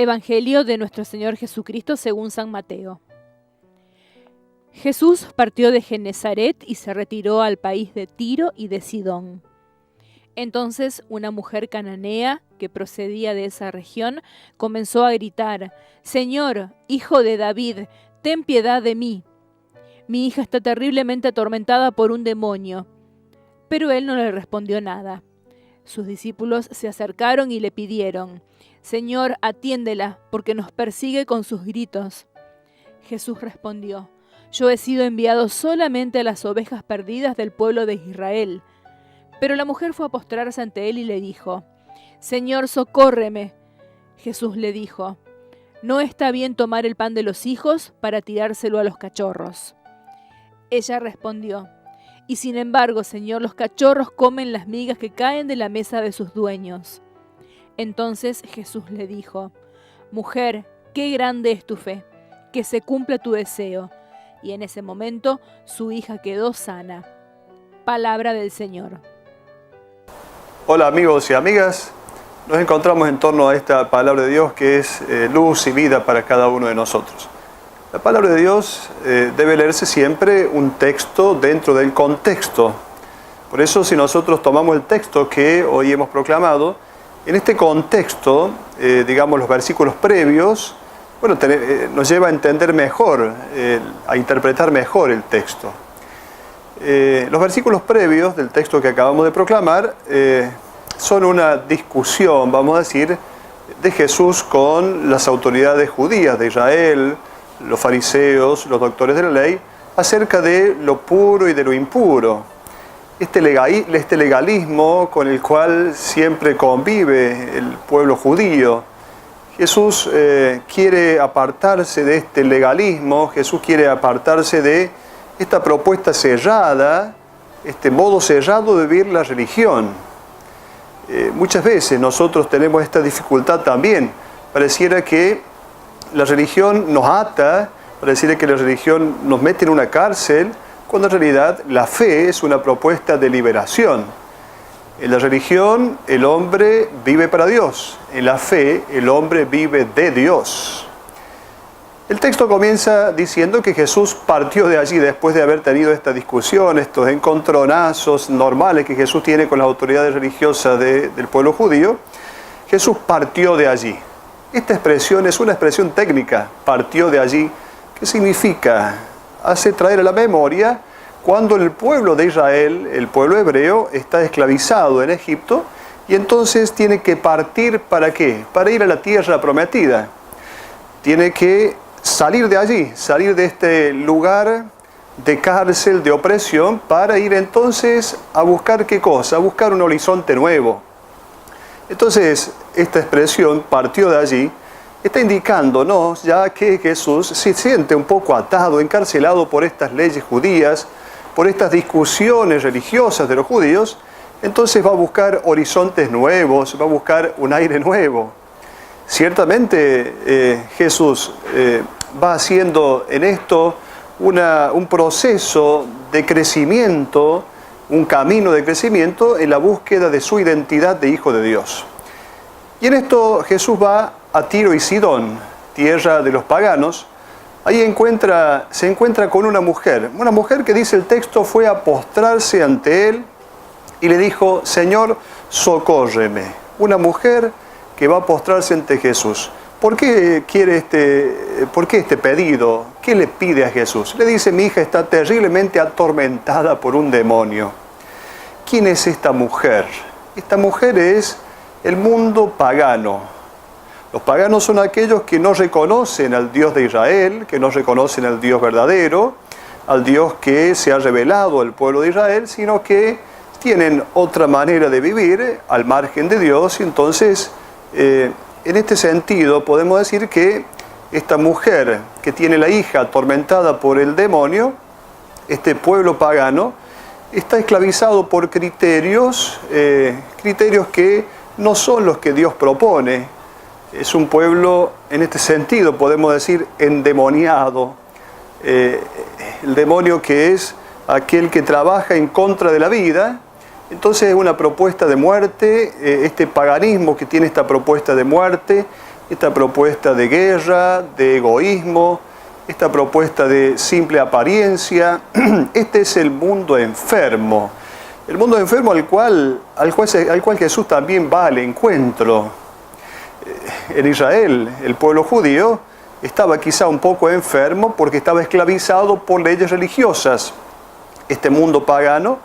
Evangelio de nuestro Señor Jesucristo según San Mateo. Jesús partió de Genezaret y se retiró al país de Tiro y de Sidón. Entonces una mujer cananea que procedía de esa región comenzó a gritar: «Señor, hijo de David, ten piedad de mí. Mi hija está terriblemente atormentada por un demonio». Pero él no le respondió nada. Sus discípulos se acercaron y le pidieron: «Señor, atiéndela, porque nos persigue con sus gritos». Jesús respondió: «Yo he sido enviado solamente a las ovejas perdidas del pueblo de Israel». Pero la mujer fue a postrarse ante él y le dijo: «Señor, socórreme». Jesús le dijo: «No está bien tomar el pan de los hijos para tirárselo a los cachorros». Ella respondió: «Y sin embargo, Señor, los cachorros comen las migas que caen de la mesa de sus dueños». Entonces Jesús le dijo: «Mujer, qué grande es tu fe, que se cumpla tu deseo». Y en ese momento su hija quedó sana. Palabra del Señor. Hola amigos y amigas, nos encontramos en torno a esta palabra de Dios que es luz y vida para cada uno de nosotros. La palabra de Dios debe leerse siempre un texto dentro del contexto. Por eso, si nosotros tomamos el texto que hoy hemos proclamado, en este contexto, digamos los versículos previos, bueno, nos lleva a entender mejor, a interpretar mejor el texto. Los versículos previos del texto que acabamos de proclamar son una discusión, vamos a decir, de Jesús con las autoridades judías de Israel, los fariseos, los doctores de la ley, acerca de lo puro y de lo impuro. Este legalismo con el cual siempre convive el pueblo judío. Jesús quiere apartarse de este legalismo, Jesús quiere apartarse de esta propuesta cerrada, este modo cerrado de vivir la religión. Muchas veces nosotros tenemos esta dificultad también. Pareciera que la religión nos ata, pareciera que la religión nos mete en una cárcel, cuando en realidad la fe es una propuesta de liberación. En la religión el hombre vive para Dios, en la fe el hombre vive de Dios. El texto comienza diciendo que Jesús partió de allí después de haber tenido esta discusión, estos encontronazos normales que Jesús tiene con las autoridades religiosas del pueblo judío. Jesús partió de allí. Esta expresión es una expresión técnica, partió de allí, que significa, hace traer a la memoria cuando el pueblo de Israel, el pueblo hebreo, está esclavizado en Egipto y entonces tiene que partir ¿para qué? Para ir a la tierra prometida. Tiene que salir de allí, salir de este lugar de cárcel, de opresión, para ir entonces a buscar ¿qué cosa? A buscar un horizonte nuevo. Entonces, esta expresión, partió de allí, está indicándonos ya que Jesús se siente un poco atado, encarcelado por estas leyes judías, por estas discusiones religiosas de los judíos. Entonces va a buscar horizontes nuevos, va a buscar un aire nuevo. Ciertamente Jesús va haciendo en esto un proceso de crecimiento, un camino de crecimiento en la búsqueda de su identidad de Hijo de Dios. Y en esto Jesús va a Tiro y Sidón, tierra de los paganos. Ahí se encuentra con una mujer que dice el texto fue a postrarse ante él y le dijo: «Señor, socórreme». Una mujer que va a postrarse ante Jesús. ¿Por qué este pedido? ¿Qué le pide a Jesús? Le dice: «Mi hija está terriblemente atormentada por un demonio». ¿Quién es esta mujer? Esta mujer es el mundo pagano. Los paganos son aquellos que no reconocen al Dios de Israel, que no reconocen al Dios verdadero, al Dios que se ha revelado al pueblo de Israel, sino que tienen otra manera de vivir al margen de Dios. Y entonces, en este sentido, podemos decir que esta mujer que tiene la hija atormentada por el demonio, este pueblo pagano, está esclavizado por criterios que no son los que Dios propone. Es un pueblo, en este sentido, podemos decir, endemoniado. El demonio que es aquel que trabaja en contra de la vida. Entonces es una propuesta de muerte, este paganismo que tiene esta propuesta de muerte, esta propuesta de guerra, de egoísmo, esta propuesta de simple apariencia. Este es el mundo enfermo. El mundo enfermo al cual Jesús también va al encuentro. En Israel, el pueblo judío estaba quizá un poco enfermo porque estaba esclavizado por leyes religiosas. Este mundo pagano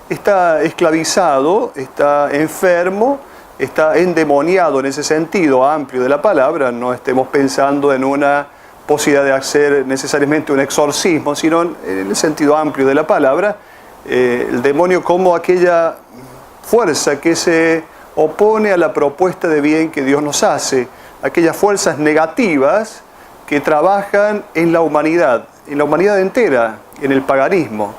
está esclavizado, está enfermo, está endemoniado en ese sentido amplio de la palabra. No estemos pensando en una posibilidad de hacer necesariamente un exorcismo, sino en el sentido amplio de la palabra. El demonio como aquella fuerza que se opone a la propuesta de bien que Dios nos hace, aquellas fuerzas negativas que trabajan en la humanidad entera, en el paganismo.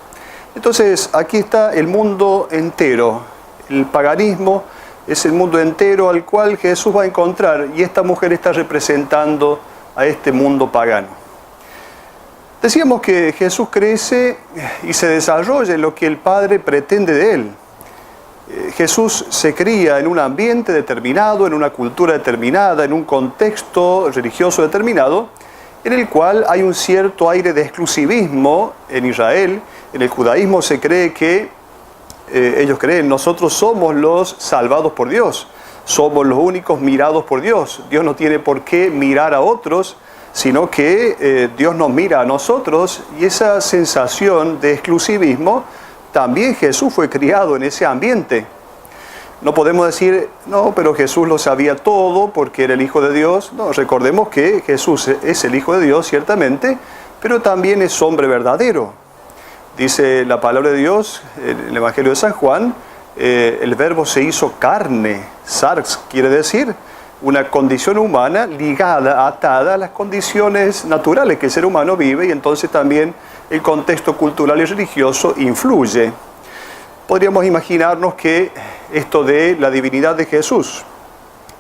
Entonces, aquí está el mundo entero. El paganismo es el mundo entero al cual Jesús va a encontrar, y esta mujer está representando a este mundo pagano. Decíamos que Jesús crece y se desarrolla en lo que el Padre pretende de él. Jesús se cría en un ambiente determinado, en una cultura determinada, en un contexto religioso determinado, en el cual hay un cierto aire de exclusivismo en Israel. En el judaísmo se cree que, ellos creen, nosotros somos los salvados por Dios, somos los únicos mirados por Dios. Dios no tiene por qué mirar a otros, sino que Dios nos mira a nosotros, y esa sensación de exclusivismo, también Jesús fue criado en ese ambiente. No podemos decir, no, pero Jesús lo sabía todo porque era el Hijo de Dios. No, recordemos que Jesús es el Hijo de Dios, ciertamente, pero también es hombre verdadero. Dice la palabra de Dios, en el Evangelio de San Juan, el verbo se hizo carne, sarx, quiere decir una condición humana ligada, atada a las condiciones naturales que el ser humano vive, y entonces también el contexto cultural y religioso influye. Podríamos imaginarnos que esto de la divinidad de Jesús,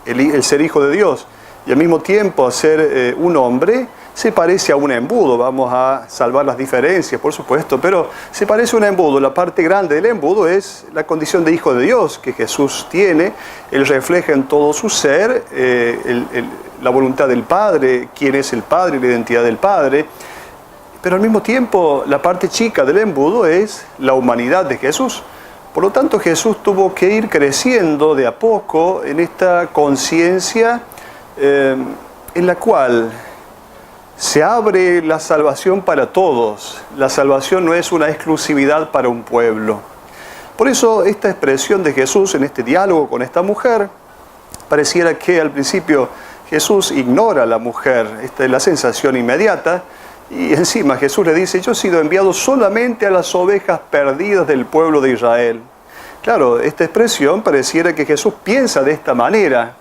el ser hijo de Dios, y al mismo tiempo ser un hombre, se parece a un embudo. Vamos a salvar las diferencias, por supuesto, pero se parece a un embudo. La parte grande del embudo es la condición de hijo de Dios que Jesús tiene. Él refleja en todo su ser la voluntad del Padre, quién es el Padre, la identidad del Padre. Pero al mismo tiempo, la parte chica del embudo es la humanidad de Jesús. Por lo tanto, Jesús tuvo que ir creciendo de a poco en esta conciencia en la cual se abre la salvación para todos. La salvación no es una exclusividad para un pueblo. Por eso, esta expresión de Jesús en este diálogo con esta mujer, pareciera que al principio Jesús ignora a la mujer. Esta es la sensación inmediata. Y encima Jesús le dice, yo he sido enviado solamente a las ovejas perdidas del pueblo de Israel. Claro, esta expresión pareciera que Jesús piensa de esta manera.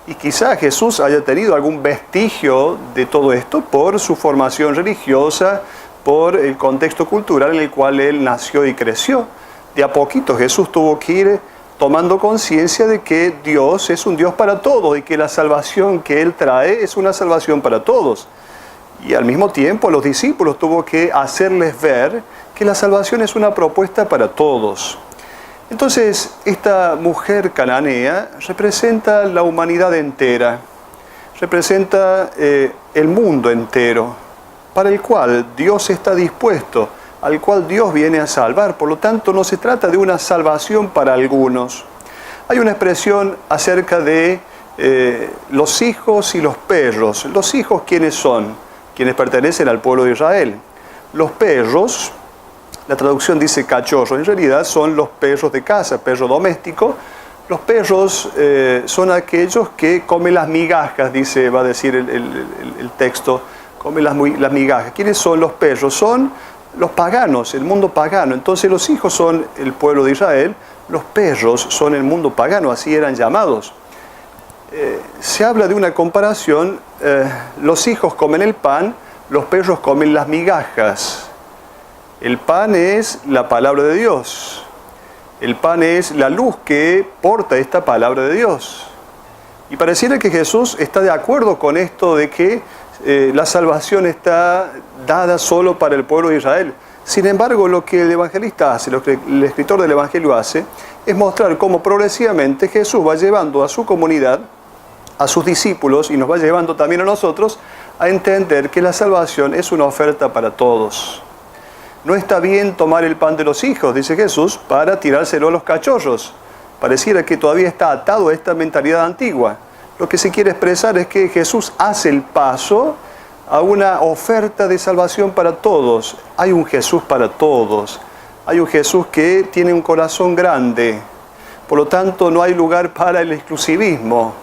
Y quizá Jesús haya tenido algún vestigio de todo esto por su formación religiosa, por el contexto cultural en el cual él nació y creció. De a poquito Jesús tuvo que ir tomando conciencia de que Dios es un Dios para todos y que la salvación que él trae es una salvación para todos. Y al mismo tiempo a los discípulos tuvo que hacerles ver que la salvación es una propuesta para todos. Entonces, esta mujer cananea representa la humanidad entera, representa el mundo entero, para el cual Dios está dispuesto, al cual Dios viene a salvar. Por lo tanto, no se trata de una salvación para algunos. Hay una expresión acerca de los hijos y los perros. Los hijos, ¿quiénes son? Quienes pertenecen al pueblo de Israel. Los perros, la traducción dice cachorro, en realidad son los perros de casa, perro doméstico. Los perros son aquellos que comen las migajas, va a decir el texto, comen las migajas. ¿Quiénes son los perros? Son los paganos, el mundo pagano. Entonces los hijos son el pueblo de Israel, los perros son el mundo pagano, así eran llamados. Se habla de una comparación, los hijos comen el pan, los perros comen las migajas. El pan es la palabra de Dios. El pan es la luz que porta esta palabra de Dios. Y pareciera que Jesús está de acuerdo con esto de que la salvación está dada solo para el pueblo de Israel. Sin embargo, lo que el evangelista hace, lo que el escritor del Evangelio hace, es mostrar cómo progresivamente Jesús va llevando a su comunidad a sus discípulos y nos va llevando también a nosotros a entender que la salvación es una oferta para todos. No está bien tomar el pan de los hijos, dice Jesús, para tirárselo a los cachorros. Pareciera que todavía está atado a esta mentalidad antigua. Lo que se quiere expresar es que Jesús hace el paso a una oferta de salvación para todos. Hay un Jesús para todos. Hay un Jesús que tiene un corazón grande. Por lo tanto, no hay lugar para el exclusivismo.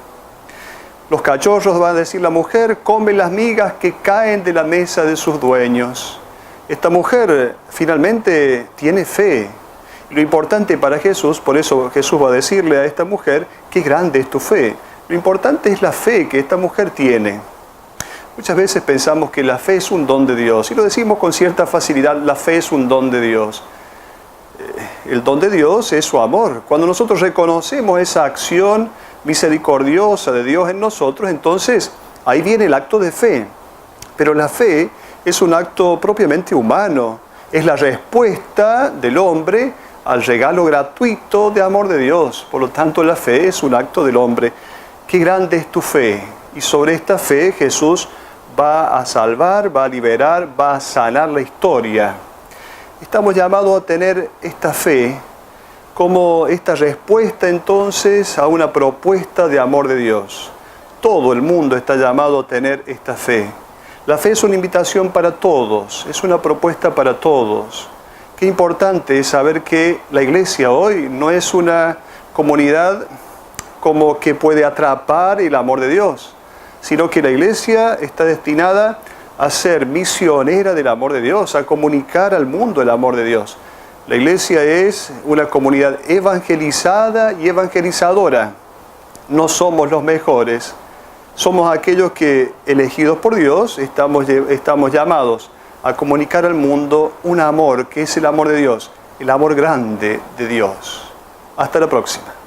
Los cachorros, va a decir la mujer, comen las migas que caen de la mesa de sus dueños. Esta mujer finalmente tiene fe. Lo importante para Jesús, por eso Jesús va a decirle a esta mujer, qué grande es tu fe. Lo importante es la fe que esta mujer tiene. Muchas veces pensamos que la fe es un don de Dios, y lo decimos con cierta facilidad, la fe es un don de Dios. El don de Dios es su amor. Cuando nosotros reconocemos esa acción misericordiosa de Dios en nosotros, entonces ahí viene el acto de fe. Pero la fe es un acto propiamente humano. Es la respuesta del hombre al regalo gratuito de amor de Dios. Por lo tanto, la fe es un acto del hombre. Qué grande es tu fe. Y sobre esta fe Jesús va a salvar, va a liberar, va a sanar la historia. Estamos llamados a tener esta fe como esta respuesta entonces a una propuesta de amor de Dios. Todo el mundo está llamado a tener esta fe. La fe es una invitación para todos, es una propuesta para todos. Qué importante es saber que la iglesia hoy no es una comunidad como que puede atrapar el amor de Dios, sino que la iglesia está destinada a ser misionera del amor de Dios, a comunicar al mundo el amor de Dios. La iglesia es una comunidad evangelizada y evangelizadora. No somos los mejores, somos aquellos que, elegidos por Dios, estamos llamados a comunicar al mundo un amor que es el amor de Dios, el amor grande de Dios. Hasta la próxima.